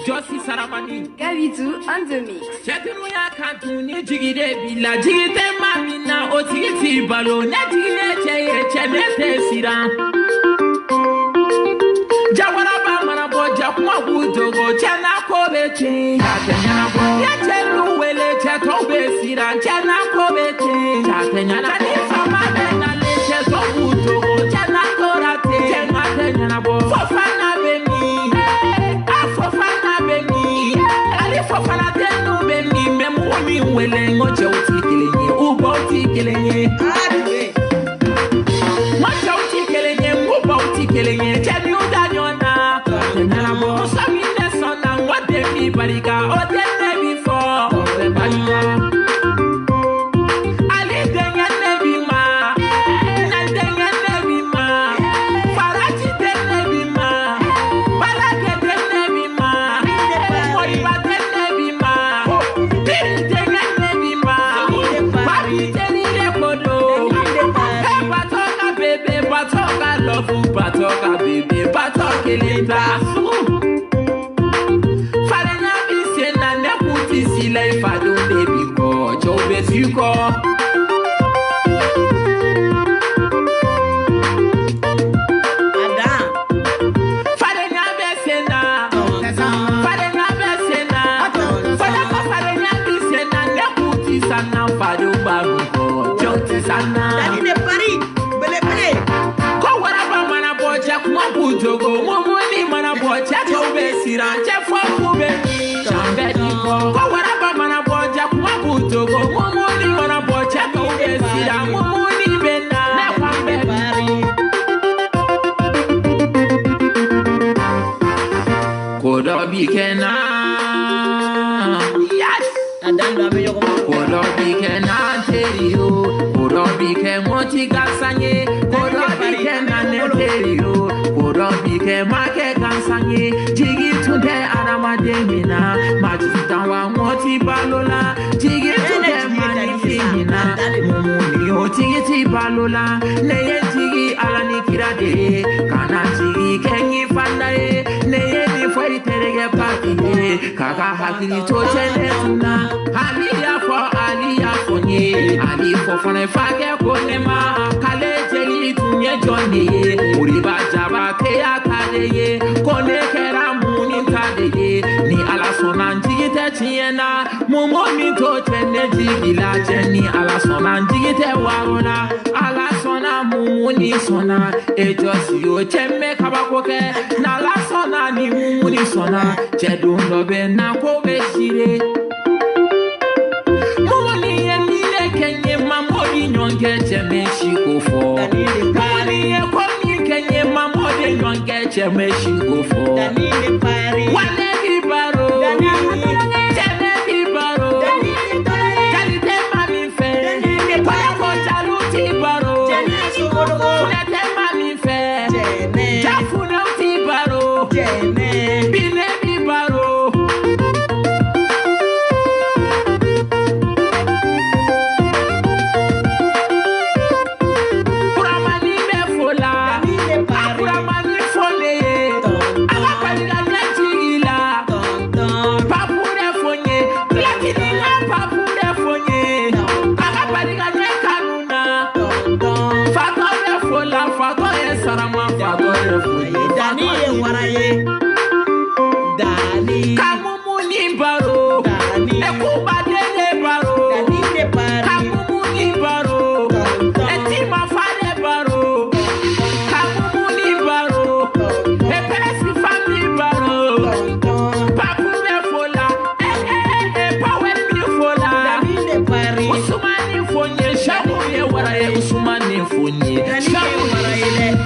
Josie Saramani, Gavidou on the mix. Chatuya Kantuni, Jigide Bila, Jigite Mamina, Otiti Balo, Netine Chenete Sira. Jawaraba Marabo, Japma Wudogo, Chana Kobechi, Yachelu Wele, Chatobe Sira, Chana Kobechi, Chatanyana, Famana, Leches of Wudogo, Chana Korate, Chanatanabo, Fofana Beni, Afofana Beni, Alifofana Tenu Beni, Memomi Wele, Mocho Tikiling, Ubo Tikiling, Mocho Tikiling, Ubo Tikiling, Chanu Danyona, Chanabo, Samina Sona, what they be Bariga, or they before, Bariga. Batoka baby, batoka leta. Falena bisena ne puti sila ifado baby ko, chobe siko. Adam. Falena bisena, falena bisena, falena bisena ne puti sana fado babu ko, chobe sana. Dani ne pari, bele bele. Maputogo, Momoni Manaboja, Besira, Jeffo Beni, Chambediko, Kawaraba Manaboja, Maputogo, Momoni Manaboja, Besira, Momoni Bena, Napambari. Kodobi Kena, yes, and then Kodobi Kena, Terio, Kodobi Kemoti Gasanye, Kodobi Kena, Terio. Kodobi ke make kansanye jigi tunde aramademina majita wa moti balola jigi tunde manifina mumuni otigi balola neye jigi alani kirade kana jigi kenyi fandae neye ni foi terege paki kaka hakili to chene tuna aliya fo nye ali fo fone fake konema kale jeli tunye jondi uriba jaba ya kadeye kone kera muni kadeye ni ala sona njigite tiena mumo mi to chene jigila jeni ala sona njigite warona ala sona mumuni sona ejosi o chemme kabakoke na ala sona ni mumuni sona chedundo be na ko besire mumuni yenile kenye mamori nyonge chemme shikofo mumuni kenye mamode nyonge cheme shigofo danile pari wane bibaro cheme bibaro kalite mami fe kwa ko chaluti baro kulete mami fe jafuna uti baro bine bibaro Dani waraye Dani kamumuni baro Dani ekuba dele baro Dani de pari kamumuni baro eti mafade baro kamumuni baro epesi family baro papu me fola power me fola Dani de pari usumani fonye shabu ye waraye usumani fonye shabu waraye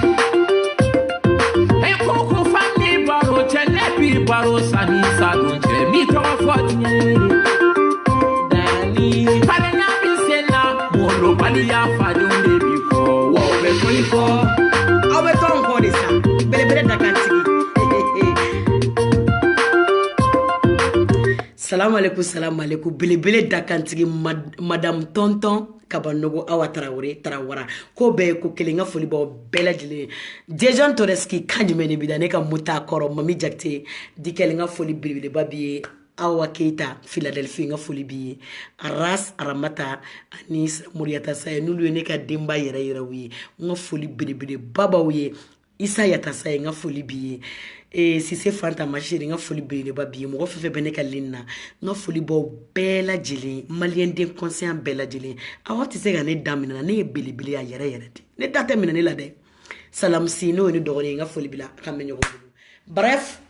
Salam alaikum. Belebele dakantigi madame tonton Kabanogo Awa Tarawara. Ko be ko kelinga foli bo bela jile. Dejan Toreski kanjumene bidane ka muta koro mami jakte di kelinga foli belebele babiye Awa Keita Philadelphia nga foli biye. Aras Aramata Anis Muriata Saye nulu ne ka demba yera wi nga foli belebele baba wi Isa Yata Saye nga foli biye. Et si c'est fanta machine nga foli be ba bi mo fefe bene kalina nga foli bo bela jili malien de conscient bela jili awati se ga ne damina ne bilibili ya yere ne data mina ne la de salam sino ni dogoni nga foli bila kamenyo ko bref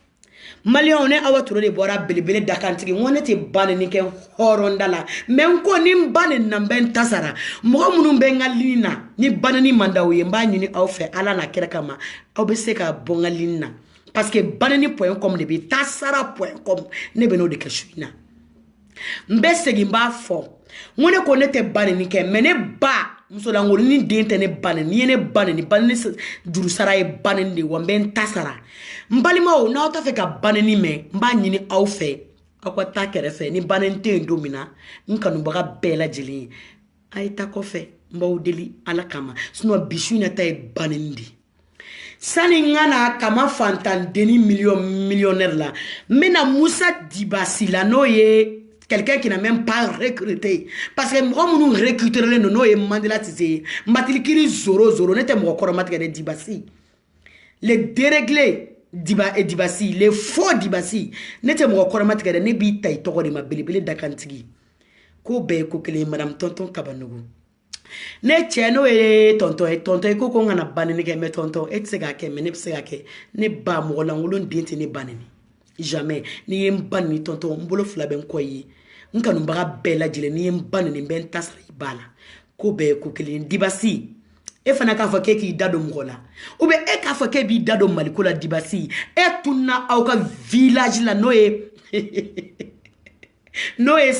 malien ne awaturo de bora bilibili dakantigi ngone te bane ni ken horondala men ko ni bane na ben tasara mo munu be ngalina ni bane ni mandawo mba nyini aw fe ala na kera kama aw be se ka bongalina parce que banani.com ne bi tasara.com ne beno de keshuina mbe segimba fo ngone ko nete banani ke mene ba musola ngol ni dente ne banani ne banani juru sara e banani wa mbe tasara mbalima o na ta fe ka banani me mba nyini aw fe akwa ta kere fe ni banani te ndomina nkanu baga bela jili ay ta ko fe mba udeli ala kama sino bishuina ta e banani Sani ngana kama fantan deni millionnaire là. Mena Moussa Dibasi là no ye quelqu'un qui n'a même pas recruté. Parce que moi nous recruter le no ye Mandela Tise. Matilikiri zoro nete mo koromatika de Dibasi. Les déréglés Dibasi, les faux Dibasi nete mo koromatika de nebi tay toko de ma belebele dakantigi. Ko be ko kele madame tonton Kabanogo. Ne cheno e tonton ko ko ngana banini ke me tonton etsega ke me ne psega ke ne ba mo la ngulon dinti ne banini jamais ni yem banini tonton mbolo fla ben koyi nkanu baga bela jile ni yem banini ben tasri bala ko be ko kelin Dibasi e fana ka fa ke ki dado ngola ou be e ka fa ke bi dado malikola Dibasi e tunna au ka village la noe noe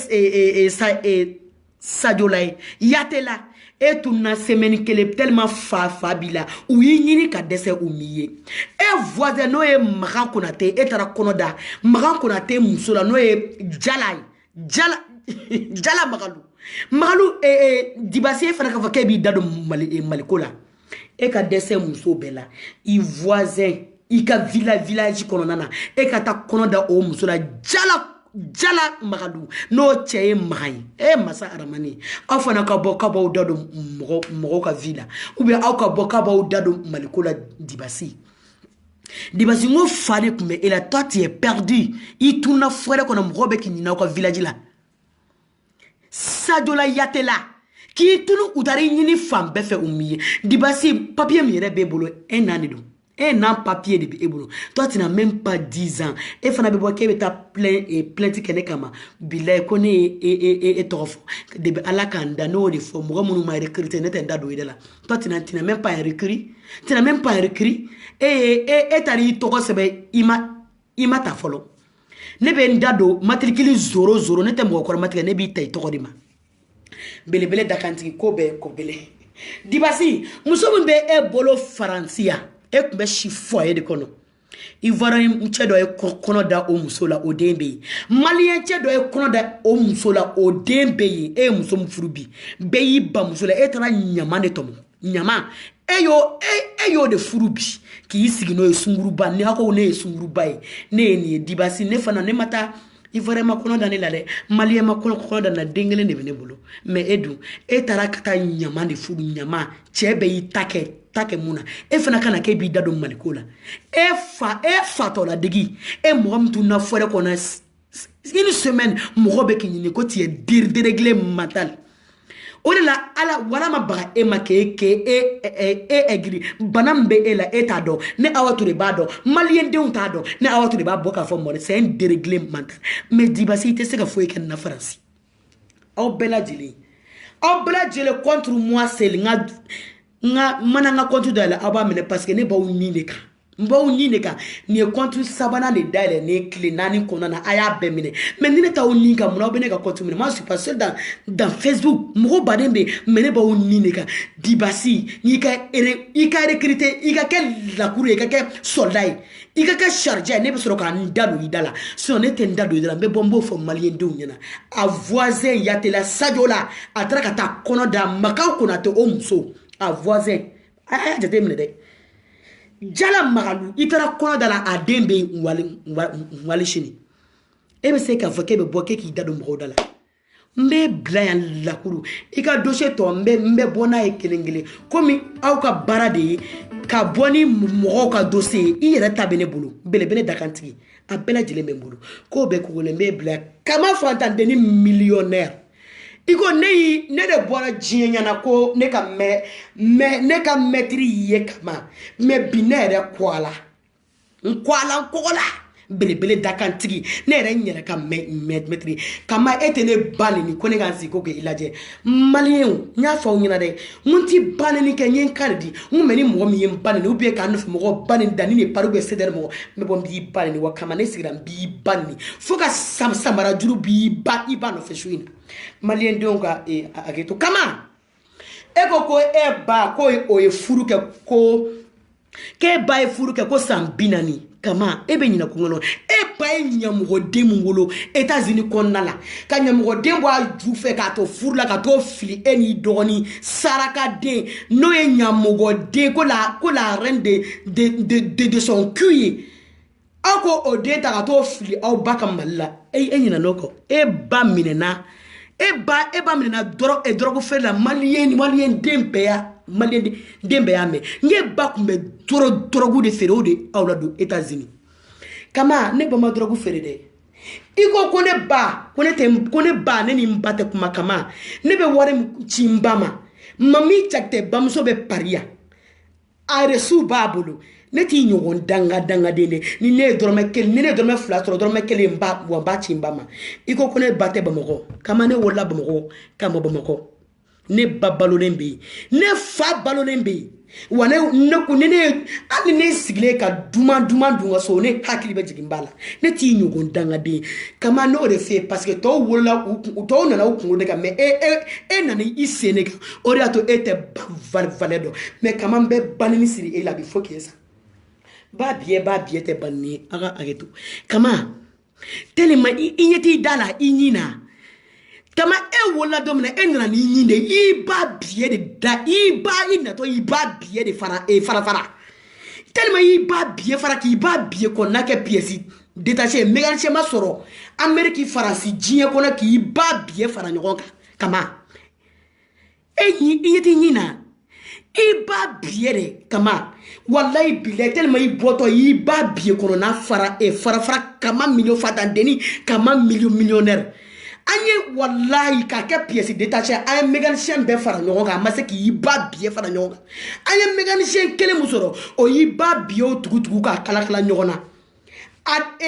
Sadolay yatela et tourna semaine kele tellement fa bila ou yini ka dese umiye e voisin no e magan konate e tara konoda magan konate musula no e jala magalu Dibasi fana ka fa bi dado malikola e ka dese muso bela i voisin i ka village kononana e ka ta konoda o musula jala magadu no cheye magai masa aramani afana ka bo dado mogo ka villa ou bien ka bo dado malikola Dibasi ngo fane kumbe et la toi tu es perdu i tuna frère ko na mogo be ki na ka village la Sadola yatela ki tunu utari nyini fam be fe umiye Dibasi papier mi re be bolo un an do un an papier de ebolo. Toi, tu n'as même pas 10 ans. Et fana bebo kebe ta plainte kene kama. Bila kone et torofo. De ala kanda no de fo. Moga munu ma recruter net enda do idela. Toi, tu n'as même pas un recrut. Tu n'as même pas un recrut. Et tari toko sebe ima ta folo. Nebe ndado matricule zoro nete mo ko matricule nebi tay toko dima. Belebele dakanti ko bele. Dibasi muso mbe e bolo Francia. E kumbe chifoye de kono Ivoirien mchedo e kono da o musola o dembe Malien chedo e kono da o musola o dembe e muso mfurubi beyi ba musola e tara nyama ne tomo nyama eyo de furubi ki isigi no esunguruba ne hako ne esunguruba ne ni Dibasi ne fana ne mata Ivoirien makono da ne la de Malien makono da na dengele ne bene bolo mais edu e tara kata nyama de furu nyama chebe yi take muna e fana kana ke bi dado malikola e fa to la degi e mo mtu na fore ko na une semaine mo be kinini ko tie déréglé mental o de la ala wala ma ba e make egri banambe e la etado ne awatu de bado malien de untado ne awatu de ba boka fo mo c'est un déréglé mental mais Dibasi te se ka fo e ken na France au bela jili contre moi c'est nga mana nga kontu dala aba mene parce que ne ba uni de ka mbaw ni ne ka ni compte sabana de dale ne clé nani konana aya bemine mais ni ne ta ni ka mona be ne ka compte mine moi je suis pas seul dans Facebook mo badembe mais ne ba ni ne ka dibasi ni ka recruter i ka quel la cour i ka quel soldat i ka quel chargé ne be soro ka ndalo idala so ne te ndalo idala be bombo fo malien de nyana a voisin yatela sajola atraka ta kono da makaw konate o muso a voisin aya jate mine de jala magalu itara kono dala a dembe wali shini ebe se ka foke be boke ki dado mo dala mbe blayan lakuru ika dossier to mbe bona e kelengele komi aw ka barade ka boni mo ka dossier i yere tabene bulu belebele dakantigi a bela jile me bulu ko be ko le mbe bla kama fantan deni millionnaire iko ne de bora jinyana ko ne ka ne ka metri ye kama me binere kwala nkola belebele dakantigi ne re nyere ka metri kama etene balini ko ne ga siko ke ilaje malien nya fa unyina de munti balini ke nyen kardi mumeni mo mi yem balini ubie ka no mo balini dani ne paru be sedere mo me bom bi balini wa kama ne sigram bi balini foka samara juru bi ba ibano feshuina malien donga ageto kama eko ko ba ko o e furu ke ba e furu ke ko sambinani kama ebe nyina kungono ba e nyamugo demungolo États-Unis konnala ka nyamugo dembo a jufe ka to furla ka to fili eni doni saraka de no e nyamugo de ko la reine de son cuir ako o de ta ka to fili au baka malla nyina noko ba minena ba minena drogo fe la malien dempeya malien dembeya me nye ba kumbe drogo de fero de awla do États-Unis kama ne ba ma drogo fere de iko kone ba ne ni mbate kuma kama ne be wore chimbama mami chakte bamso be paria aresu babulu ne ti nyogon danga de ni ne dorme fla tro dorme kele mba wa chimbama iko kone bate bamoko kama ne wola bamoko kama bamoko ne babalolembe ne fa balolembe wane ne ali ne sigle ka duma dunga so ne hakili be jigimbala ne ti nyugo danga de kama no de fe parce que to wola to na ku de ka me na ni isene ka ori ato ete valedo me kama be banini siri e la bi fokesa ba biye te banni aga agetu kama telema inyeti dala inyina kama wola domina enra ni nyinde iba biye de da iba inato iba biye de fara tellement iba biye fara ki iba biye ko na ke pièce détaché mécanicien ma soro Amérique faransi jie ko na ki iba biye fara nyoka kama yeti nyina iba biye de kama wallahi bile tellement iboto iba biye ko na fara fara kama million fata deni kama millionnaire anye wallahi ka ke pièce détachée ay mécanicien be fara nyonga ma se ki iba biye fara nyonga anye mécanicien kele musoro o iba biyo tugu ka kala nyona at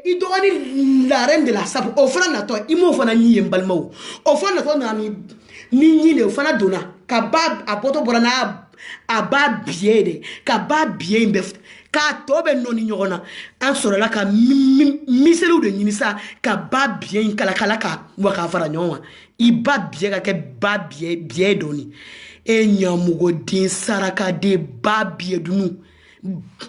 idoni la reine de la sable o fana na to imo fana nyi embalmo o fana to na ni le fana dona ka ba apoto borana aba biye de ka ba biye mbef ka tobe noni nyona an soro la ka miselu de nyinisa ka ba bien kala ka waka fara nyonwa iba bien ka ke ba bien doni e nyamugo din saraka de ba bien dunu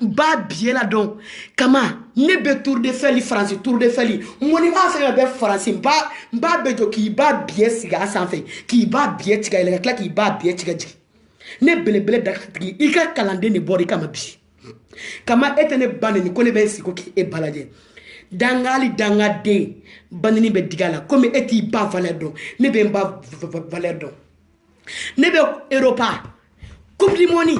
ba bien la don kama ne be tour de feli France tour de feli moni ma fe be France ba be jo ki ba bien siga sanfe ki ba bien tiga ile ka ki ba bien tiga ne bele da ika kalande ne bori kama bi kama etene banini ko ne be siko ki e balaje dangali dangade banini be digala comme eti ba valeur don ne be ba valeur don ne be Europa coupe du monde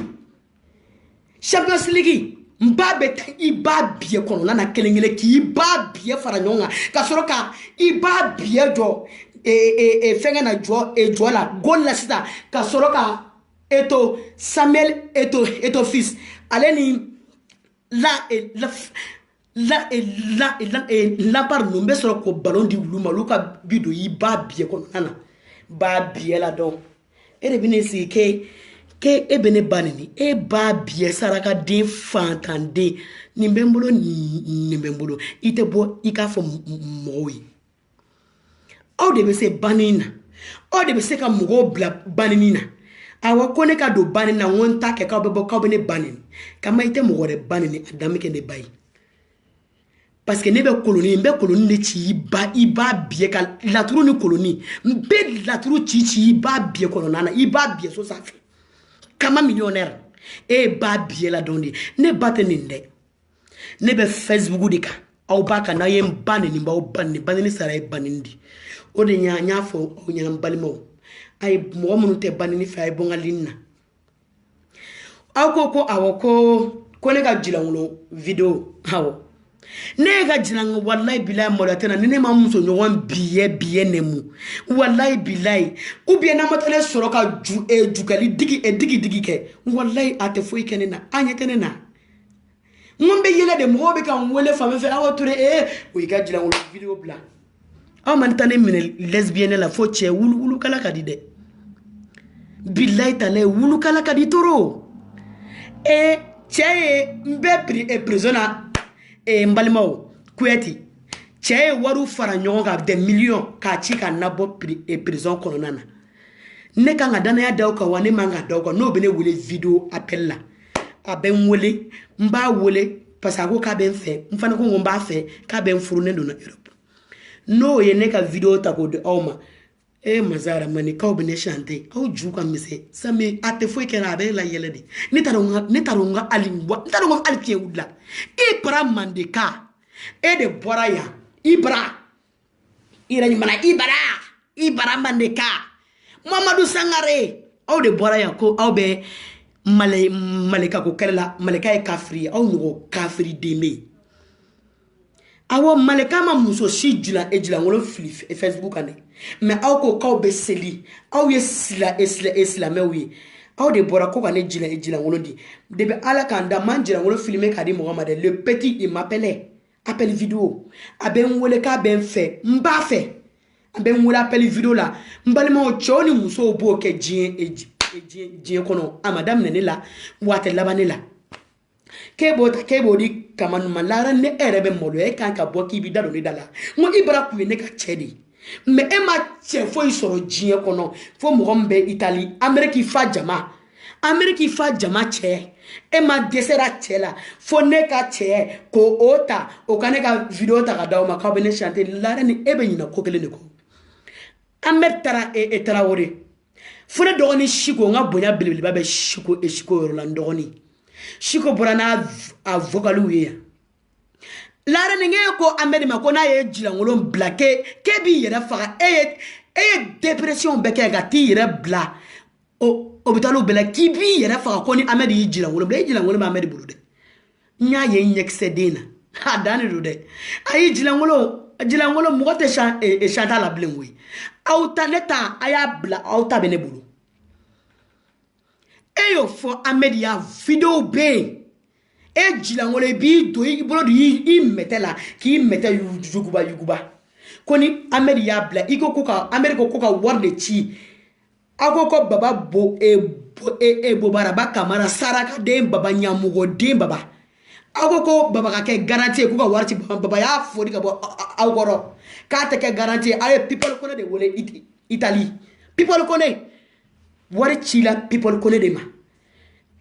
Champions League mbabe iba biye kono na kelengele ki iba biye fara nyonga kasoroka iba biye jo fenga na jo la gol la sita kasoroka eto Samuel eto fils aleni la par no be soro ko ballon di wuluma luka bido yi ba biye ko nana ba biye la don ere bine si ke ke ebene banini e ba biye saraka den fantande nimbembolo nimbembolo ite bo ikafo moyi aw de be se banina aw de be se ka mogo bla banina awa kone ka do banina wonta ke ka be bo ka be ne banini kama ite mogo de banini adami ke ne bayi parce que ne be colonie ne ci iba biye ka laturu ni colonie mbe laturu ci iba biye kolonana iba biye so safi kama millionnaire e ba biye la dondi ne batte ninde ne be Facebook dika aw ba ka na yem banini ba banini sara e banindi o de nya fo o nya balimo ay mo munu te banini fa ay bonga linna aw ko awoko ne ka jilangulo video hawo ne ga jilang wallahi billahi molatena ne ma muso nyowan biye nemu wallahi billahi ou bien na matale soro ka jukali digi ke wallahi ate foi kenena anyetene na ngombe yele de mo be kan wele femme fe awo touré o ga jilang video bla aw man tane mine lesbienne la fo che wulu kala kadi de billahi tale wulu kala kadi toro che mbe prisona mbalimao kuyeti che waru fara ɲɔgɔn ka des millions ka ci ka nabɔ prison kɔnɔna na ne kan ka danaya da kan wa ne man ka da kan n'o bɛ ne wele video appel la a bɛ n wele n b'a wele parce que a ko k'a bɛ n fɛ n fana ko n b'a fɛ k'a bɛ n furu ne donna Europe n'o ye ne ka video ta k'o di aw ma mazara mani k'aw bɛ ne chanter aw ju ka misɛ sami a tɛ foyi kɛra a bɛ la yɛlɛ de ne taara n ka ali tiɲɛ wulila Ibra Mandeka de bɔra yan Ibra Mandeka Mamadou Sangare aw de bɔra yan ko aw bɛ malika ko kɛlɛ la malika ye kafiri aw ɲɔgɔn kafiri den bɛ yen awo malika ma muso si jilankolon fili Facebook kan dɛ mais aw ko k'aw bɛ seli aw ye silamɛw ye aw de bɔra ko ka ne jilankolon di de bɛ ala kan da man jilankolon filmer ka di mɔgɔ ma dɛ le petit il m'appelait appel vidéo a bɛ n wele k'a bɛ n fɛ n b'a fɛ a bɛ n wele appel vidéo la n balimaw cɛw ni musow b'o kɛ diɲɛ kɔnɔ a ma daminɛ ne la wa a tɛ laban ne la k'e di kamanuma lara ne ere be molo e kan ka bɔ k'i bi da don ne da la ngo Ibra kun ye ne ka cɛ de mais e ma cɛ foyi sɔrɔ diɲɛ kɔnɔ fo mɔgɔ min bɛ Italie Amérique fa jama cɛ e ma dɛsɛra cɛ la fo ne ka cɛ ko o ta o ka ne ka video ta ka d'aw ma k'aw bɛ ne chanter lara ni e bɛ ɲina ko kelen de kɔ Ahmed Traoré fo ne dɔgɔnin Siko n ka bonya belebeleba bɛ Siko yɔrɔ la n dɔgɔnin Siko bɔra n'a vocalu ye yan lara ni nge ko Ahmed ma ko n'a ye jilankolon bila ke b'i yɛrɛ faga e ye dépression bɛɛ kɛ ka t'i yɛrɛ bila hôpitalu bɛɛ la k'i b'i yɛrɛ faga ko ni Ahmed y'i jilankolon bila jilankolon bɛ Ahmed bolo dɛ n y'a ye n ɲɛkisɛ den na a dan de don dɛ a ye jilankolon mɔgɔ tɛ chanta la bilen koyi aw ta ne ta a y'a bila aw ta bɛ ne bolo e y'o fɔ Ahmed ya video bɛ yen jilankolon b'i don i bolo don i mɛtɛ la k'i mɛtɛ yuguba ko ni Ahmed y'a bila i ko Ahmed ko ka wari de ci aw ko baba Bobaraba Kamara saraka den baba ɲamugo den baba aw ko baba ka kɛ garantie ye ko ka wari ci baba y'a fori ka bɔ aw kɔrɔ k'a tɛ kɛ garantie ye aw ye People Kone de wele Italie People Kone wari ci la People Kone de ma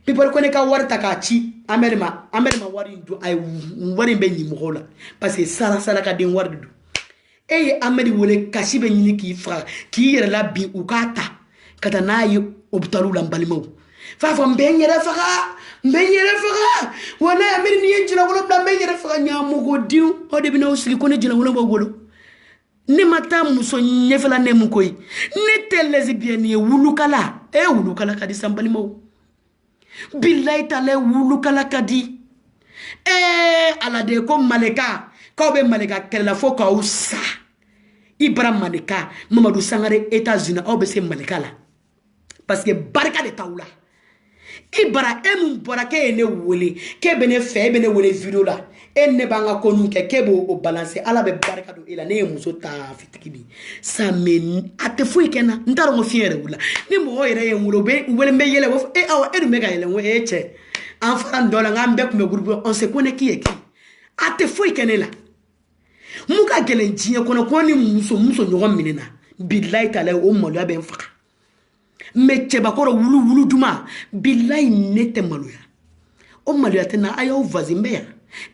People Kone ka wari ta k'a ci Ahmed ma wari do ay wari bɛ ɲi mɔgɔw la parce que sara ka den wari de do e ye Ahmed wele kasi bɛ ɲini k'i faga k'i yɛrɛ la bi u k'a ta ka taa n'a ye hôpitalu la n balimaw f'a fɔ n bɛ n yɛrɛ faga wala Ahmed n'i ye jilankolon bila n bɛ n yɛrɛ faga ɲamugodenw aw de bɛna aw sigi ko ne jilankolon b'aw bolo ne ma taa muso ɲɛfɛla nɛmu koyi ne tɛ lesbienne ye wulukala wulukala ka di san balimaw billahi taala wulukala ka di ala de ko malika k'aw bɛ malika kɛlɛ la fo k'aw sa Ibra Mandeka Mamadou Sangare États-Unis aw bɛ se malika la parce que barika de t'aw la I bara mun bora ke ne wole ke bene fe bene wole video la ne banga konu ke bo o balance ala be barka do ila ne muso ta fitikibi sa men ate fu ikena ndaro ngo fiere wula ni mo yere ye wulo be wele me yele wo awa edu mega yele wo che en fran dola ngambe ko me groupe on se connaît qui est qui ate fu ikene la muka gele njiye kono ko ni muso nyogo minena billahi taala o mo lo be mfaka meche bakoro wulu duma billahi nete maloya o maloya tena ayo vazimbeya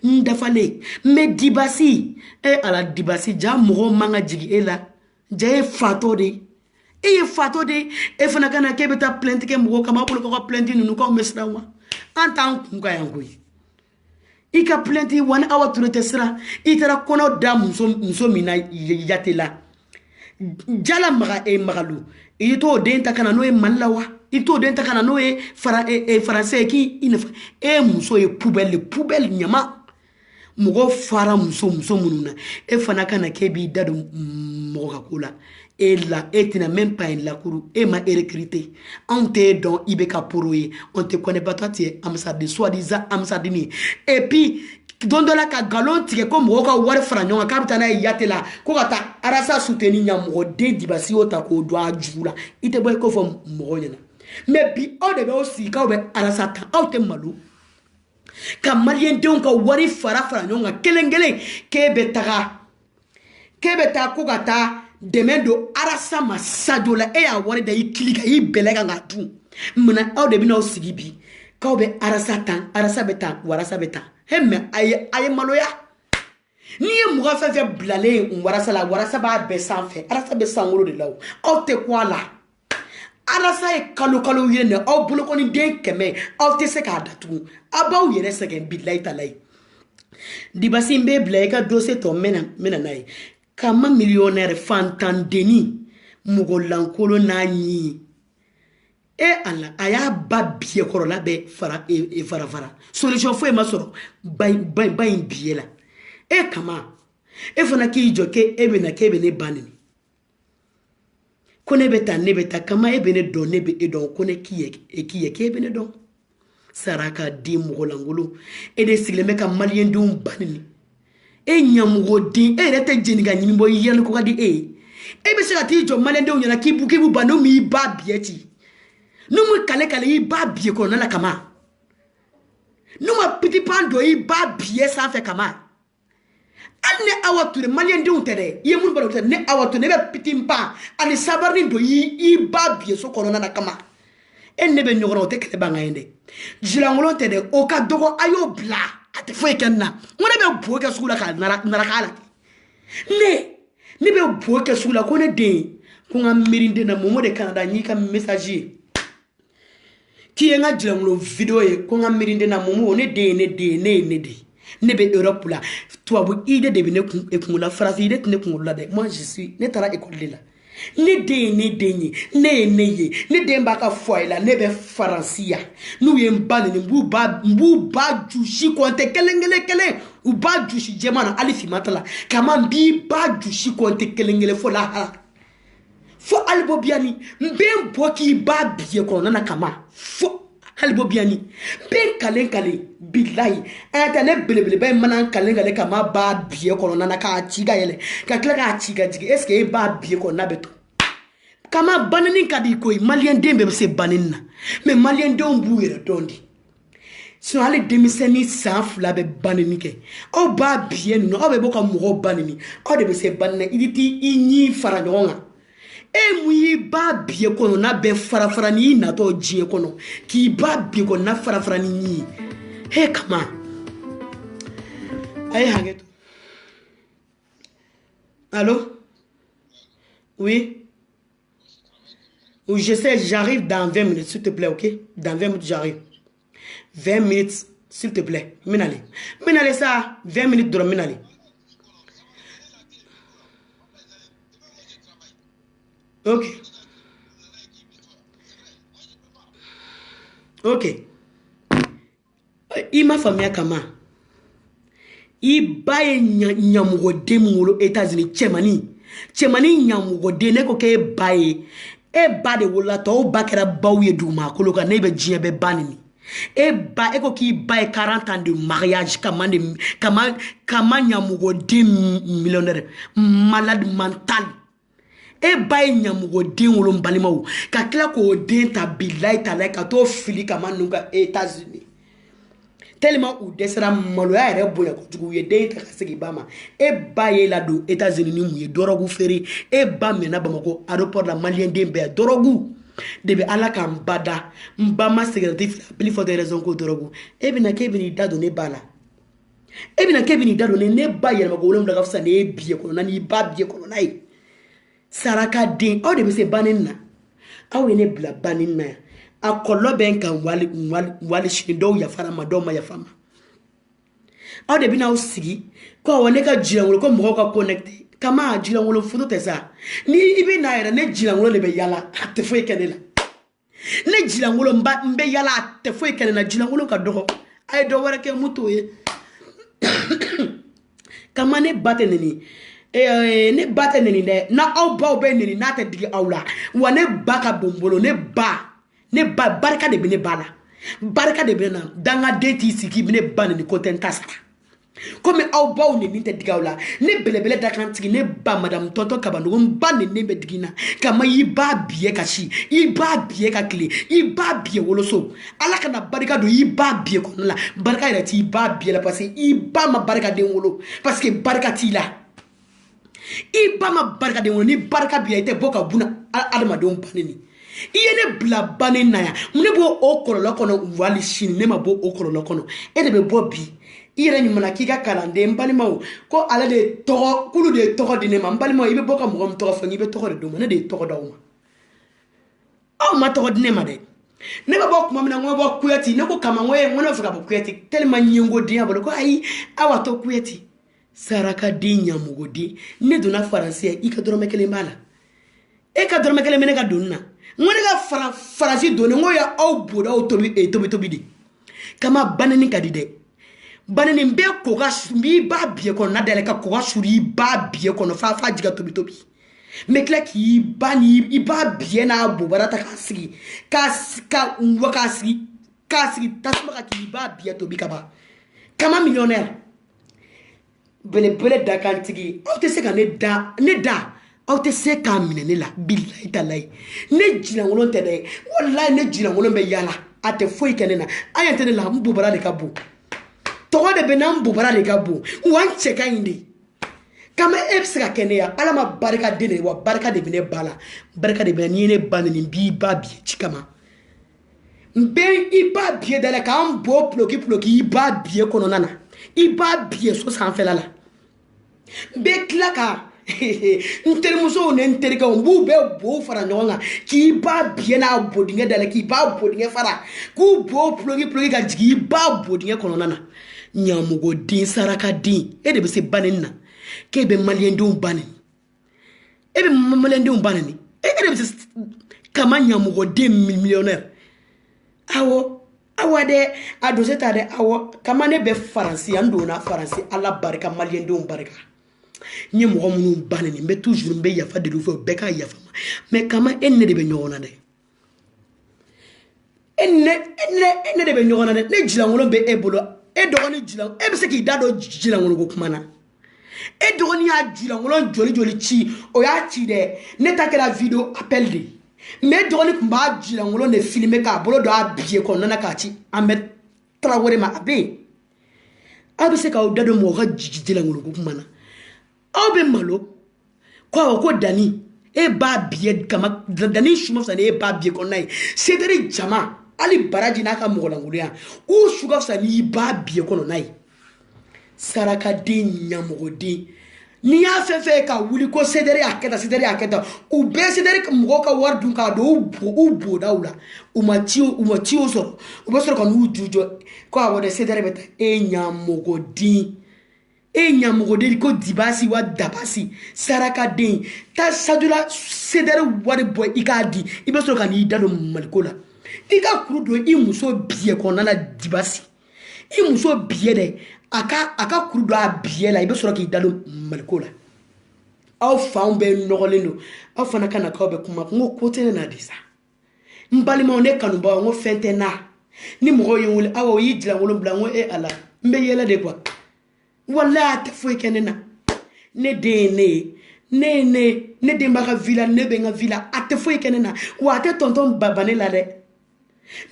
ndafale me dibasi ala dibasi ja mo manga jigi ela je fato de e fana kana kebe ta plainte ke mo kama bolo ko plainte nunu ko mesrawa anta kunga yangu ika plainte 1 hour to tesra itara kono da muso mina yatela jala maga magalu ito denta kana no e malawa ito denta kana no e français ki inafa muso e poubelle nyama mugo fara muso mununa e fana kana kebi dadu mugo kakula et là et n'a même pas une la cour et m'a recruté on te don ibeka poroye on te connaît pas toi tu es amsadi soi-disant amsadini et puis don de la ka galon tike ko mo ka war franyo ka bitana yatela ko kata arasa soutenir nyamo de dibasi ota ko do ajula ite boy ko fo mo nyana mais bi o de be aussi ka be arasa ta o te malu ka malien don ka wari fara franyo nga kelengele kebe ta ko kata demendo arasa masadola e ya wari da ikilika yi belega nga tu muna o de bi no sigibi ka be arasa beta warasa beta hemme ay maloya ni muga fa blale warasa ba be sanfe arasa be sangolo de law o te kwala arasa e kalo yene o bulo ko ni de keme o te se ka datu abaw yene se gen billahi talai dibasi mbe blaika dossier to mena nai kama millionnaire fantandeni mugo lankolo na nyi ala aya ba biye korola be fara fara solution fo e masoro bay biye la kama fana ki joke be na ke be ne banini kone beta ne beta kama be ne don ne be don kone ki ke be ne don saraka di mugo langolo de sigleme ka malien dum banini nyamugo di rete jeniga nyimbo yele ko kadi be se ati jo malien dum nyana ki bu banu mi ba bieti numu kale yi ba bie ko na la kama numu petit pando yi ba bie sa fe kama anne awatu malien de untere ye mun baro ne awatu ne be petit pa ani sabarni do yi ba bie so ko na kama enne be nyogoro te kele banga ende jilangolo te de o ka dogo ayo bla ate fo ekenna ngone be buoke sula ka nara kala ne be buoke sula ko ne de ko ngam mirinde na momo de Canada nyika message qui est un vidéo et qu'on a mirindé na momo ne be Europe là toi bu ide de bine et qu'on la phrase ide ne qu'on la de moi je suis ne tara école là ne de mbaka foi là ne be Francia nous yem bal ne mbu ba jushi konte kelengele ou ba jushi jemana alifi matala kama mbi ba jushi konte kelengele fo la fo albobiani mbem boki ba biye ko nana kama fo albobiani ben kale billahi ata ne belebele bay manan kale kama ba biye ko nana ka chiga yele ka kla ka chiga jigi est ce que ba biye ko na beto kama banani kadi koy malien dembe se banina mais malien don buere dondi so ale demiseni safla be banini ke o ba biye no o be boka mo banini o de be se banina iditi inyi farajonga muyi ba biye kono na be farafara ni na to jie kono ki ba biye kono na farafara ni kama ay hageto allô oui je sais j'arrive dans 20 minutes s'il te plaît OK dans 20 minutes j'arrive 20 minutes s'il te plaît minale ça 20 minutes de minale. Ok. Ima famia kama. Ibaye nyamugo demuro États-Unis chemani nyamugo de ne ko ke baye e bade wala to bakera bawye duma ko loka nebe jiebe banini E ba eko ki ba e 40 ans de mariage kama nyamugo de millionnaire malade mental. E ba e nyamugo de wolo mbalimawo ka kila ko den ta billahi ta like to fili kama nunga États-Unis. Tellement ou desera maloya ere boya ko jugu ye den ta kasegi bama e ba ye la do États-Unis ni mu ye dorogu feri e ba mena bamako aéroport la malien den be dorogu debe ala kan bada mbama secrétaire plus forte raison ko dorogu e bina ke bini dado ne bala e bina ke bini dado ne ba ye mako wolum daga fsa ne biye ko nani ba biye ko nai saraka den o debe se banin na awe ne bla banin na a kolo ben kan wali shindo ya fara madoma ya fama aw de bina usigi ko wone ka jirangolo ko mo ko connecté kama jirangolo fudo tesa ni ibi na era ne jirangolo le be yala te fo ekenela ne jirangolo mbe yala te fo ekenela jirangolo ka dogo ay do wara ke muto ye kama ne bateneni ne bateneni de na aw ba be neni na te digi awla wa ne baka bombolo ne ba barka de bine bala barka de bine na danga deti siki bine ban ni kontenta sara comme aw baw ne ninte digawla ne belebele dakantigi ne ba madame tonton kabando ban ne be digina kama yi ba biye kashi yi ba biye ka kle yi ba biye woloso ala kana barka do yi ba biye ko la barka ira ti ba biye la parce que yi ba ma barka de wolo parce que barka ti la yi ba ma barka de wolo ni barka biye te boka buna adama don banini iyene bla bane naya mune bo okolo kono wali shin ne ma bo okolo kono e de be bo bi ire ni mana kika kalande mbalima ko ala de togo kulu de togo de ne ma mbalima ibe boka mo ngom togo fangi be togo de do ma ne de togo dawma aw ma togo de ne ma de ne ba bok mo na ngo bo kuyati ne ko kama ngono fuka bo kuyati tellement nyengo de abolo ko ai awa to kuyati saraka de nyamugo de ne do na français i ka dorome kele mala e ka dorome kele mene ka donna ngone ga farasi doni ngoya au boda au tobi di kama banani kadide banani mbe ko ga mbi ba biye ko na dele ka ko ga shuri ba biye ko no fa jiga tobi me kla ki bani i ba biye na bobara ta kasigi ka wakasigi tasma ka ki ba biye tobi kama millionnaire bele dakantigi o te se ka ne da aw te se ka minene la billahi talai ne jina ngolo te de wallahi ne jina ngolo be yala ate foi kenena ayante ne la mbubara de kabu to de benam mbubara de kabu wan cheka indi kama epsa kenya ala ma baraka de ne wa baraka de bene bala baraka de bene ne banani bi babi chikama mbe iba bie de la kam bo ploki iba bie kono nana iba bie so san felala be klaka ntermuso ne nterika mbu be bo fara nyonga ki ba bien na bodinge dala ki ba bodinge fara ku bo plogi ka jigi ba bodinge kono nana nyamugo din saraka din e de be se banin na ke be malien dum banin e be malien dum banin e de be se kama nyamugo din millionnaire awo de adoseta de awo kama ne be faransi ando na faransi ala barika malien dum barika ni mo munu banani mbe toujours mbe yafa de lufo beka yafa mais kama enne de be nyona de enne de be nyona de ne jilangolo be ebolo e dogoni jilang e be se ki dado jilangolo go kumana e dogoni ya jilangolo joli chi o ya chi de ne ta la vidéo appel de mais dogoni kumba jilangolo ne filmer ka bolo do abie ko nana ka chi amet trawore ma abe abe se ka o dado mo ga jilangolo go kumana aw be malo ko dani e ba biye kama dani shuma fsa e ba biye ko nai sedere jama ali baraji na ka mogolangulia u shuga fsa ni ba biye ko nai saraka de nyamogodi ni ya fefe ka wuli ko sedere aketa u be sedere ka mogo ka war dun ka do u bo daula u matiyo so u be so ka nu jujo ko awode sedere beta e nyamogodi e nyamugode ko dibasi wa dabasi saraka den ta sadula sedere wari boy ikadi ibe so kan idalo malikola ika krudo i muso biye konana dibasi i muso biye de aka krudo a biye la ibe so kan idalo malikola aw faun be nogolendo aw fana kana ka be kuma ngo kote na disa mbalima one kanu ba ngo fente na ni mɔgɔ ye wele aw yi jira wolonwula ngo e ala mbe yela de quoi wala te foyi kɛ ne na ne den ne den b'a ka villa ne bɛ n ka villa a tɛ foyi kɛ ne na wa a tɛ tonton ba ne la dɛ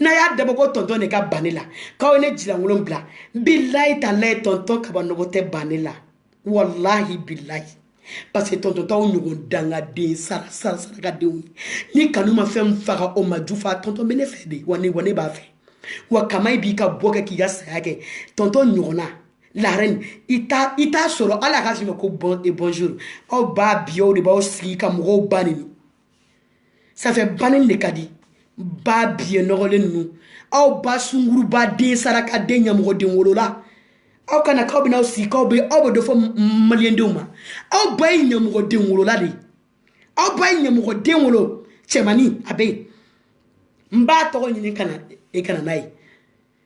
n'a y'a dabɔ ko tonton de ka ban ne la k'aw ye ne jira wolonwula bilayi talayi tonton Kabanɔgɔ tɛ ban ne la wallahi bilayi parce que tonton t'aw ɲɔgɔn dangaden sarakadenw ni kanu ma fɛn faga o ma jufa tonton bɛ ne fɛ de wa ne b'a fɛ wa kama b'i ka bɔ kɛ k'i ka saya kɛ tonton ɲɔgɔnna la reine i t'a sɔrɔ ala ka sima ko bon et bonjour aw ba biyo de b'aw sigi ka mɔgɔw banini ça fait banini de ka di ba biye nɔgɔlen ninnu aw ba sunguruba den saraka den ɲɛmɔgɔ den wolola aw kana k'aw bɛna aw sigi k'aw bɛ dɔ fɔ maliyɛndenw ma aw ba ye ɲɛmɔgɔ den wolola de aw ba ye ɲɛmɔgɔ den wolo cɛmani a bɛ yen n b'a tɔgɔ ɲini kana n'a ye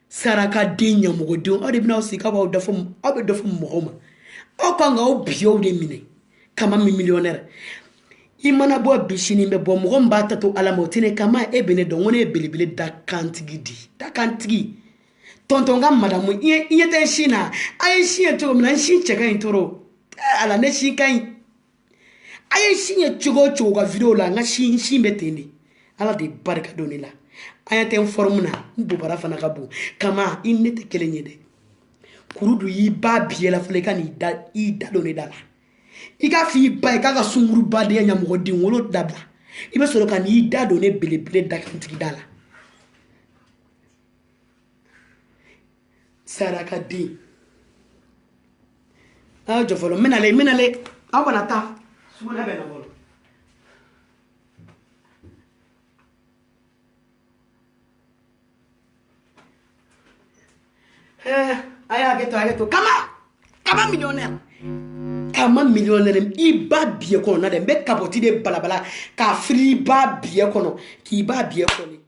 saraka den ɲɛmɔgɔdenw aw de bɛna aw sigi k'aw bɛ dɔ fɔ mɔgɔw ma aw kan ka aw biyew de minɛ kama min millionnaire i mana bɔ bi sini bɛ bɔ mɔgɔ min b'a ta to ala ma o tɛ ne kama e bɛ ne dɔn ko ne ye belebele dakantigi di dakantigi tonton ka madamu i ɲɛ tɛ n sin na a ye n sin ye cogo min na n sin cɛ ka ɲi toro ala ne sin ka ɲi a ye n sin ye cogo o cogo ka video la n ka sin bɛ ten de ala de barika don ne la a ɲɛ tɛ n forme na n bobara fana ka bon kama i ne tɛ kelen ye dɛ kuru dun y'i ba biyɛ la fɔlɔ i ka n'i da don ne da la i ka f'i ba ye k'a ka sunguruba de ɲɛmɔgɔden wolo dabila i bɛ sɔrɔ ka n'i da don ne belebele dakantigi da la saraka den aw jɔ fɔlɔ n bɛnale aw kana taa sugunɛ bɛ na fɔlɔ a y'a hakɛ to kama millionnaire kama millionnaire i ba biye kɔnɔ na dɛ n bɛ kapɔti de balabala k'a fili i ba biye kɔnɔ k'i ba biye kɔli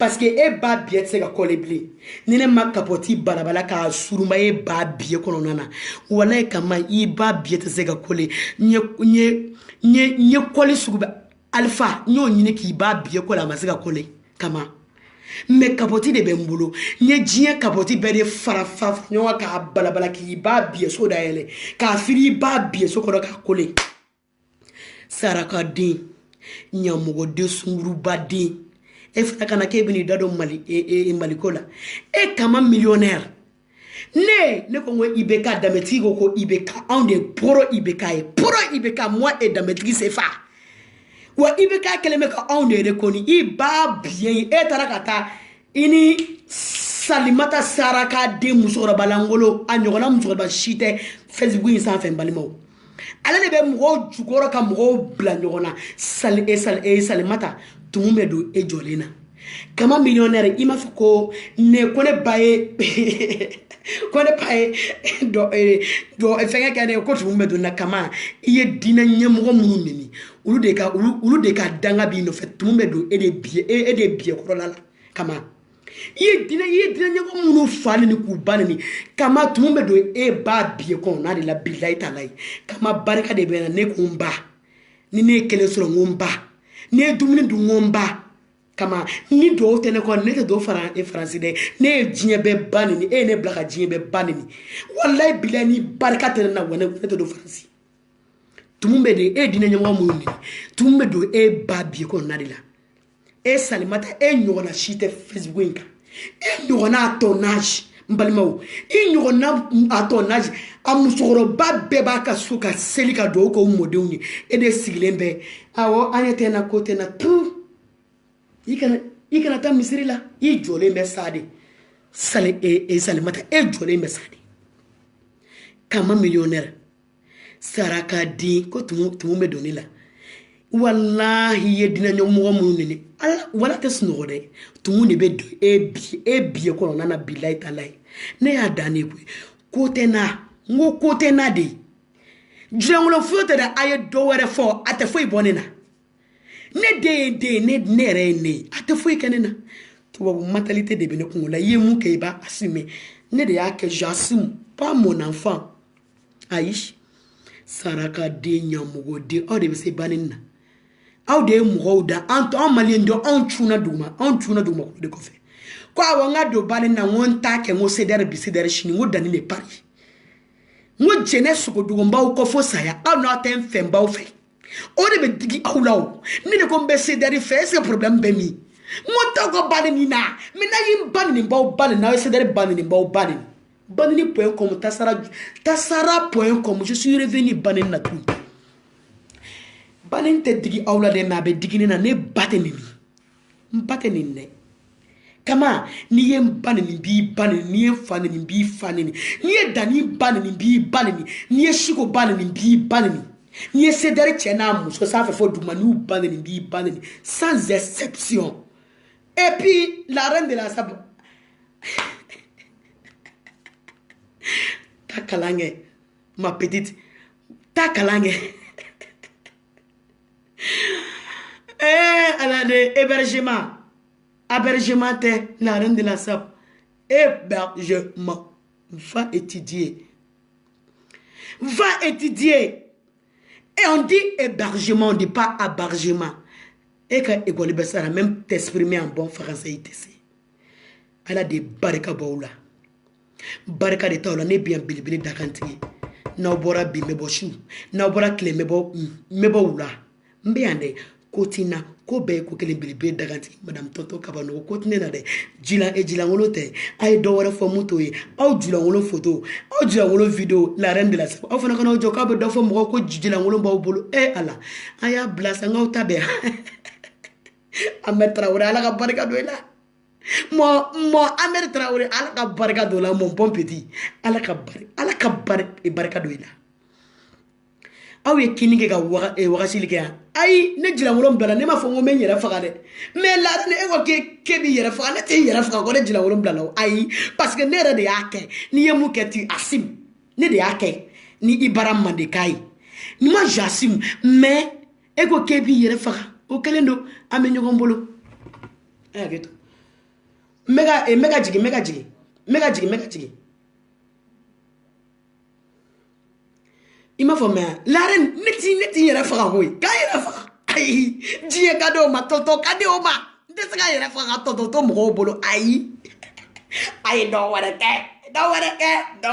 parce que e ba biye tɛ se ka kɔli bilen ni ne ma kapɔti balabala k'a surunba e ba biye kɔnɔna na walayi kama i ba biye tɛ se ka kɔli n ye kɔli sugu bɛ alifa n y'o ɲini k'i ba biye kɔli a ma se ka kɔli kama mais kapɔti de bɛ n bolo n ye diɲɛ kapɔti bɛɛ de fara ɲɔgɔn k'a balabala k'i ba biye so dayɛlɛ k'a fili i ba biye so kɔrɔ k'a kɔli sarakaden ɲɛmɔgɔden sungurubaden e fana kana k'e bɛ n'i da don maliko la e kama millionnaire ne ko n ko IBK danbetigi ko IBK anw de poro IBK ye poro IBK moi et danbetigi c'est fa wa IBK kɛlen bɛ ka anw de rekoni i ba biyen e taara ka taa i ni Salimata Saraka den musokɔrɔba langolo a ɲɔgɔnna musokɔrɔba si tɛ Facebook in sanfɛ n balimaw ale de bɛ mɔgɔw jukɔrɔ ka mɔgɔw bila ɲɔgɔn na Salimata tumu bɛ don e jɔlen na kama millionnaire i m'a fɔ ko ne ba ye fɛngɛ kɛ ne ko tumu bɛ don na kama i ye diinɛ ɲɛmɔgɔ minnu neni olu de ka danga b'i nɔfɛ tumu bɛ don e de biye kɔrɔla la kama i ye diinɛ ɲɛmɔgɔ minnu fa neni k'u ba neni kama tumu bɛ don e ba biye kɔnɔna de la bilayi talayi kama barika de bɛ na ne ko n ba ni ne ye kelen sɔrɔ n ko n ba ni ye dumuni dun n ko n ba kama ni dɔw tɛ ne kɔ ne tɛ dɔw fara e faransi dɛ ne ye diɲɛ bɛɛ ba neni e ye ne bila ka diɲɛ bɛɛ ba neni walayi bilayi ni barika tɛ ne na wa ne tɛ dɔw faransi tumu bɛ de e diinɛ ɲɛmɔgɔ minnu neni tumu bɛ don e ba biye kɔnɔna de la e Salimata e ɲɔgɔnna si tɛ Facebook in kan e ɲɔgɔnna a tɔnage n balimaw i ɲɔgɔnna a tɔnage a musokɔrɔba bɛɛ b'a ka so ka seli ka dugawu kɛ o mɔdenw ye e de sigilen bɛ awɔ an ɲɛ tɛ na ko tɛ na tu i kana taa misiri la i jɔlen bɛ sa de Salimata e jɔlen bɛ sa de kama millionnaire sarakaden ko tumu bɛ don ne la wallahi ye diinɛ ɲɛmɔgɔ minnu neni wala tɛ sunɔgɔ dɛ tumu de bɛ don e biye kɔnɔna na bilayi talayi ne y'a dan ne koyi ko tɛ na n ko ko tɛ na de diɲɛkɔnɔ foyi tɛ dɛ a ye dɔ wɛrɛ fɔ a tɛ foyi bɔ ne na ne den ye den ye ne yɛrɛ ye ne ye a tɛ foyi kɛ ne na tubabu mentalité de bɛ ne kungo la i ye mun kɛ i b'a assumer ne de y'a kɛ j'assume pas mon enfant ayi sarakaden ɲɛmɔgɔden aw de bɛ se banni na aw de ye mɔgɔw da anw maliyɛn dɔn anw cunna duguma kulu de kɔfɛ ko awanga do bani na wonta ke ngo sedere bi sedere shini ngo dani le pari ngo jene suko dugo mbaw ko fo saya aw na ten fe mbaw fe o de be digi awlaw ni de ko be sedere fe c'est problème be mi ngo to ko bani ni na mi na yim bani ni mbaw bani na sedere bani ni mbaw bani banini.com tasara.com je suis revenu bani na tout bani te digi awla de na be digi ni na ne bateni ni bateni ne kama ni ye bani ni bi bani ni ye fani ni bi fani ni ye dani bani ni bi bani ni ye shiko bani ni bi bani ni ye sedere chena muso ça fait fo duma ni bani ni bi bani sans exception et puis la reine de la sable ta kalange ma petite ta kalange elle a de hébergement la reine de la sable hébergement va étudier et on dit hébergement on dit pas hébergement et quand école ça même t'exprimer en bon français elle a des barika baoula barika de tawla ne bien bilibili dakantigi na bora bi mebo shu na bora kle mebo wula mbe ande kotina ko be ko kele bilibili dakantigi madame Toto Kabano kotine na de jila ngolo te ay do wara fo muto yi aw jila ngolo photo aw jila ngolo video la reine de la aw fana kana jo ka be do fo mo ko jila ngolo baw bolo ala aya blasa ngaw tabe ametra wala ala ka barika do ila mo Amer Traoré ala ka barika do la mon bon petit ala ka barika do ila aw ye kinige ka wakasili ke ay ne jila wolom bla ne ma fo mo men yera faga de mais la ne e ko ke bi yera faga ne te yera faga ko ne jila wolom bla la ay parce que ne re de yake ni ye mu ke tu asim ne de yake ni ibara mande kai ni ma jasim mais e ko ke bi yera faga o kelendo amenyo gombolo ay geto mega jigi ima fo me la reine neti yera faga hoy ka yera faga ay jiye kado ma toto kado ma ndesa ka yera faga toto mo bolo ay do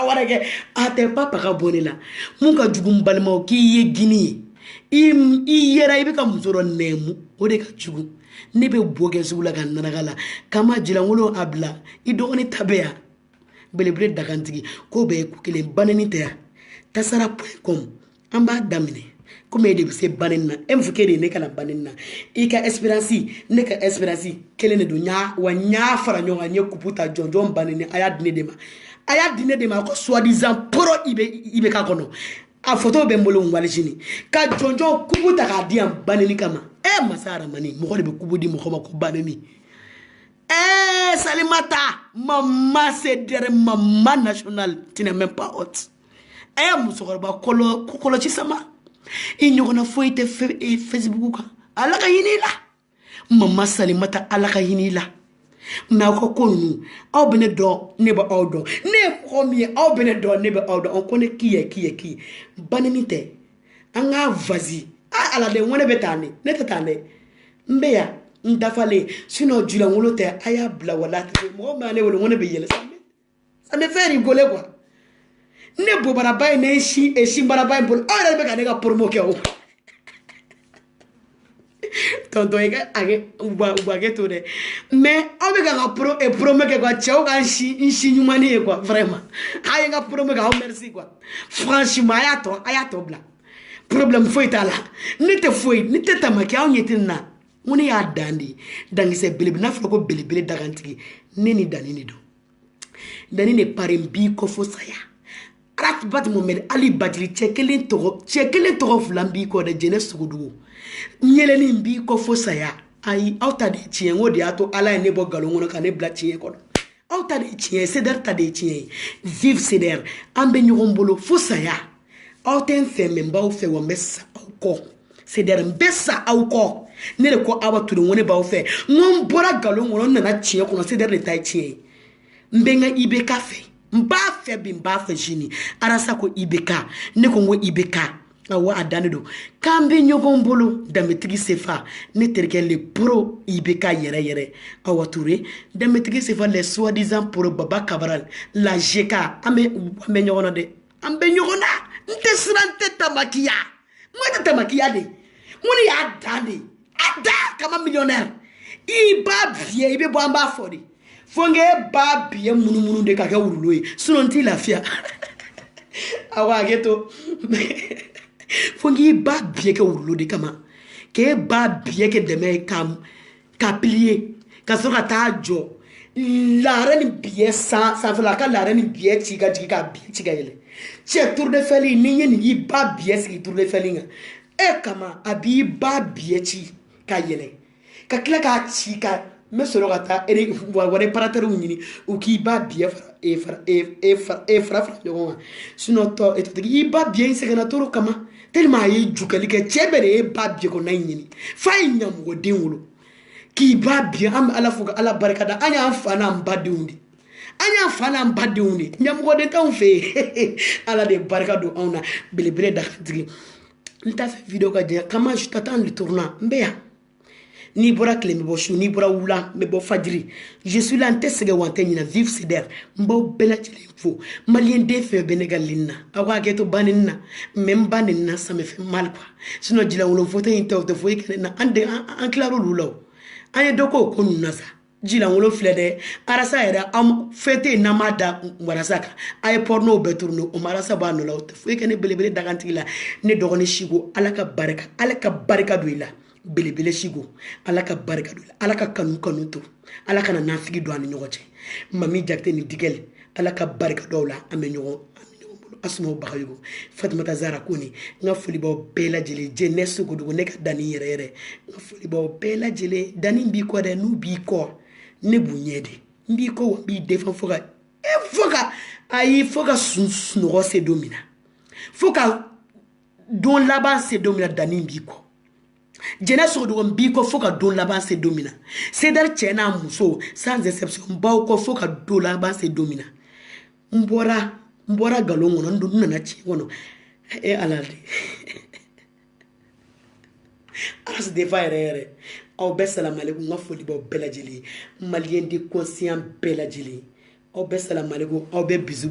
wara ke ate papa ka bonela mun ka jugum balma ki ye gini i yera ibe ka musoro nemu o de ka jugu ne be boge zula kan nanagala kama jilangolo abla i dogoni tabeya belebele dakantigi ko be ku kele banani te tasara.com amba damine ko me de be se banina mfk de ne kala banina i ka espérance ne ka espérance kele ne do nya wa nya fara nyonga nye kuputa jonjon banini aya dine de ma ko soi-disant pro ibe ka kono a photo be mbolo ngwalijini ka jonjon kuputa ka diam banini kama masara mani mo de be kubudi mo ko banini Salimata maman c'est dire maman nationale tu n'es même pas haute musokorba kolo ci sama inyogona foite Facebook ka ala ka hinila maman Salimata ala ka hinila na ko konu aw bene do ne ba aw do ne ko mi aw bene do ne ba aw do on connaît qui banini te anga vazi ala de wona betane ne tetane mbeya ndafale sino jula ngolo te aya bla wala te mo mane wona be yele ça me fait rigoler quoi ne bo barabay ne shi e shi barabay bol ala be ka ne ka promo ke o tonto ega age uba ke to de mais on be ka pro e promo ke quoi chao kan shi nyumani e quoi vraiment aya nga promo ka merci quoi franchement aya to bla problème foi tala nite foi nite tamaki aw nyetina muni ya dandi dangi se belebe na foko belebele dagantigi neni danini do danini parembi ko fo saya rat bat momed ali badri chekelen togo flambi ko de jene sugudu nyeleni mbi ko fo saya ai auta de chiengo de ato ala ne bo galo ngono ka ne bla chien ko auta de chien seder ta de chien vive seder ambe nyogombolo fo saya auten femme mbaw fe wo messa ko seder mbessa ko ne ko awa tudu woni bawo fe ngom bora galo ngono na chie ko seder de tai chien mbenga ibeka fe mba fe jini arasa ko ibeka ne ko ngo ibeka awa a dannen don k'an bɛ ɲɔgɔn bolo danbetigi sefa ne terikɛ le pro i bɛ ka yɛrɛ yɛrɛ awa ture danbetigi sefa le soi-disant pro baba kabaral la jeka an bɛ ɲɔgɔn na dɛ an bɛ ɲɔgɔn na n tɛ siran n tɛ tamakiya n tɛ tamakiya de mun de y'a dan de a dan kama millionnaire i b'a biye i bɛ bɔ an b'a fɔ de fo n k'e b'a biye munumunu de ka kɛ wurulo ye sinon n t'i lafiya awa hakɛ to fo k'i ba biye kɛ wurulo de kama k'e ba biye kɛ dɛmɛ ka pilier ka sɔrɔ ka taa jɔ laare ni biye sanfɛla ka laare ni biye ci ka jigin ka biye ci ka yɛlɛ cɛ tour de fɛli ni ye nin y'i ba biye sigi tour de fɛli kan e kama a b'i ba biye ci ka yɛlɛ ka tila k'a ci ka n bɛ sɔrɔ ka taa réparateur ɲini u k'i ba biye fara ɲɔgɔn kan sinon tɔ i ba biye in sɛgɛnna toro kama tellement a ye jukali kɛ cɛ bɛɛ de ye ba biye kɔnɔ in ɲini f'a ye ɲamɔgɔden wolo k'i ba biye an bɛ ala fo ka ala barikada an y'an fa n'an badenw de an y'an fa n'an badenw de ɲamɔgɔden t'anw fɛ yen ala de barika don anw na belebele dagatigi n t'a fɛ video ka diya kama je t'attends le tournant n bɛ yan n'i bɔra tile n bɛ bɔ su n'i bɔra wula n bɛ bɔ fajiri je suis là n tɛ sɛgɛn wa n tɛ ɲinɛ vive Sider n b'aw bɛɛ lajɛlen fo maliyɛn den fɛn bɛ ne ka ligne na aw ka hakɛ to banni na mais n ba nin na ça me fait mal quoi sinon jilaŋolon fauteuil in tɛ o tɛ foyi kɛ ne na an tilara olu la o an ye dɔ k'o ko ninnu na sa jilaŋolon filɛ dɛ arasa yɛrɛ fɛte n'an m'a da warasa kan a ye porno bɛɛ tourné o ma arasa b'a nɔ la o tɛ foyi kɛ ne belebele dagantigi la ne dɔgɔnin Siko ala ka barika don i la belebele Siko ala ka barika don i la ala ka kanu to ala kana nafigi don an ni ɲɔgɔn cɛ Mami Jakite ni Digɛl ala ka barika don aw la an bɛ ɲɔgɔn bolo Asuma Bagayogo Fatumata Zara Kone n ka foli b'aw bɛɛ lajɛlen jeunesse Sogodogo ne ka danni yɛrɛ yɛrɛ n ka foli b'aw bɛɛ lajɛlen danni b'i kɔ dɛ n'u b'i kɔ ne b'u ɲɛ de n b'i kɔ wa n b'i défend fo ka sunɔgɔ se don min na fo ka don laban se don min na danni b'i kɔ jeunesse Sogodogo n b'i kɔ fo ka don laban se don min na Sider cɛ n'a muso sans exception n b'aw kɔ fo ka don laban se don min na n bɔra galon kɔnɔ n nana tiɲɛ kɔnɔ ala de ala se defa yɛrɛ yɛrɛ aw bɛɛ salamalekun n ka foli b'aw bɛɛ lajɛlen maliyɛn de conscient bɛɛ lajɛlen aw bɛɛ salamalekun aw bɛɛ bisu